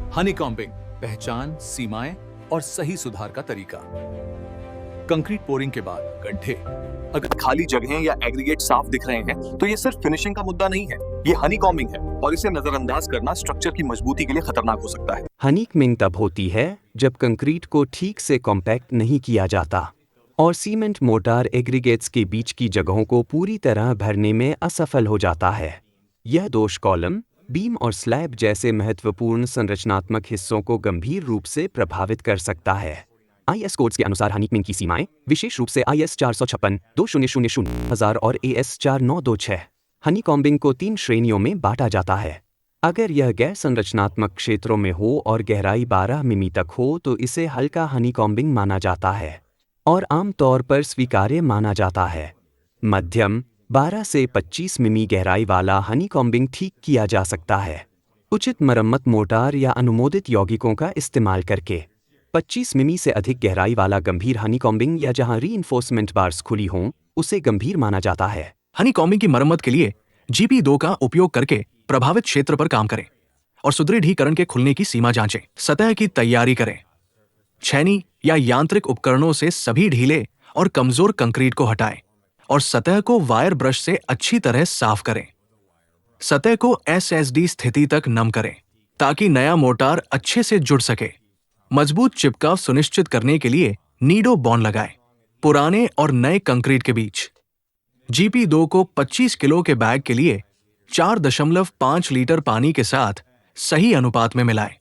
Honeycombing पहचान, सीमाएं और सही सुधार का तरीका। कंक्रीट पोरिंग के बाद गड्ढे। अगर खाली जगहें या एग्रीगेट साफ दिख रहे हैं तो ये सिर्फ फिनिशिंग का मुद्दा नहीं है, ये हनीकॉम्बिंग है और इसे नजरअंदाज करना स्ट्रक्चर की मजबूती के लिए खतरनाक हो सकता है। हनीकॉम्बिंग तब होती है जब कंक्रीट को ठीक से कॉम्पैक्ट नहीं किया जाता और सीमेंट मोर्टार एग्रीगेट्स के बीच की जगहों को पूरी तरह भरने में असफल हो जाता है। यह दोष कॉलम, बीम और स्लैब जैसे महत्वपूर्ण संरचनात्मक हिस्सों को गंभीर रूप से प्रभावित कर सकता है। आईएस कोड्स के अनुसार हनीकॉम्बिंग की सीमाएं, विशेष रूप से आईएस 456-2000 और एएस 4926, हनीकॉम्बिंग को 3 श्रेणियों में बांटा जाता है। अगर यह गैर संरचनात्मक क्षेत्रों में हो और गहराई 12 मिमी तक हो तो इसे हल्का हनीकॉम्बिंग माना जाता है और आमतौर पर स्वीकार्य माना जाता है। मध्यम 12 से 25 मिमी गहराई वाला हनीकॉम्बिंग ठीक किया जा सकता है, उचित मरम्मत मोर्टार या अनुमोदित यौगिकों का इस्तेमाल करके। 25 मिमी से अधिक गहराई वाला गंभीर हनीकॉम्बिंग या जहां रीइंफोर्समेंट बार्स खुली हों, उसे गंभीर माना जाता है। हनीकॉम्बिंग की मरम्मत के लिए GP2 का उपयोग करके प्रभावित क्षेत्र पर काम करें और सुदृढ़ीकरण के खुलने की सीमा जांचें। सतह की तैयारी करें। छैनी या यांत्रिक उपकरणों से सभी ढीले और कमजोर कंक्रीट को हटाएं और सतह को वायर ब्रश से अच्छी तरह साफ करें। सतह को SSD स्थिति तक नम करें ताकि नया मोर्टार अच्छे से जुड़ सके। मजबूत चिपकाव सुनिश्चित करने के लिए नीडो बॉन्ड लगाएं पुराने और नए कंक्रीट के बीच। GP2 को 25 किलो के बैग के लिए 4.5 लीटर पानी के साथ सही अनुपात में मिलाएं।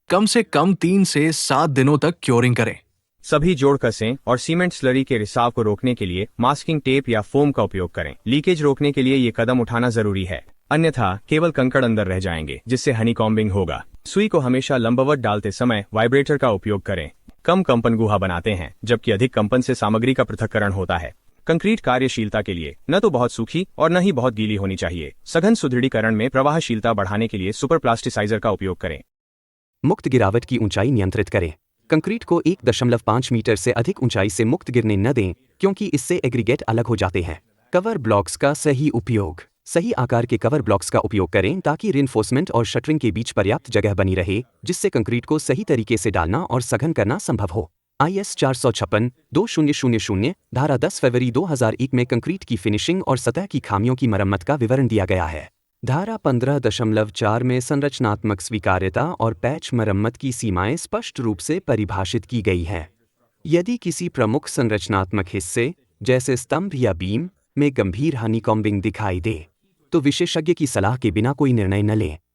कम से कम 3 से 7 दिनों तक क्योरिंग करें। सभी जोड़ कसें और सीमेंट स्लरी के रिसाव को रोकने के लिए मास्किंग टेप या फोम का उपयोग करें। लीकेज रोकने के लिए ये कदम उठाना जरूरी है, अन्यथा केवल कंकड़ अंदर रह जाएंगे जिससे हनीकॉम्बिंग होगा। सुई को हमेशा लंबवत डालते समय वाइब्रेटर का उपयोग करें। कम कंपन गुहा बनाते हैं जबकि अधिक कंपन से सामग्री का पृथक्करण होता है। कंक्रीट कार्यशीलता के लिए न तो बहुत सूखी और न ही बहुत गीली होनी चाहिए। सघन सुदृढ़ीकरण में प्रवाहशीलता बढ़ाने के लिए सुपर प्लास्टिसाइजर का उपयोग करें। मुक्त गिरावट की ऊंचाई नियंत्रित करें। कंक्रीट को 1.5 मीटर से अधिक ऊंचाई से मुक्त गिरने न दें क्योंकि इससे एग्रीगेट अलग हो जाते हैं। कवर ब्लॉक्स का सही उपयोग। सही आकार के कवर ब्लॉक्स का उपयोग करें ताकि रिइंफोर्समेंट और शटरिंग के बीच पर्याप्त जगह बनी रहे, जिससे कंक्रीट को सही तरीके से डालना और सघन करना संभव हो। IS 456-2000 धारा 10 फरवरी 2001 में कंक्रीट की फिनिशिंग और सतह की खामियों की मरम्मत का विवरण दिया गया है। धारा 15.4 में संरचनात्मक स्वीकार्यता और पैच मरम्मत की सीमाएं स्पष्ट रूप से परिभाषित की गई हैं। यदि किसी प्रमुख संरचनात्मक हिस्से, जैसे स्तंभ या बीम, में गंभीर हनीकॉम्बिंग दिखाई दे, तो विशेषज्ञ की सलाह के बिना कोई निर्णय न लें।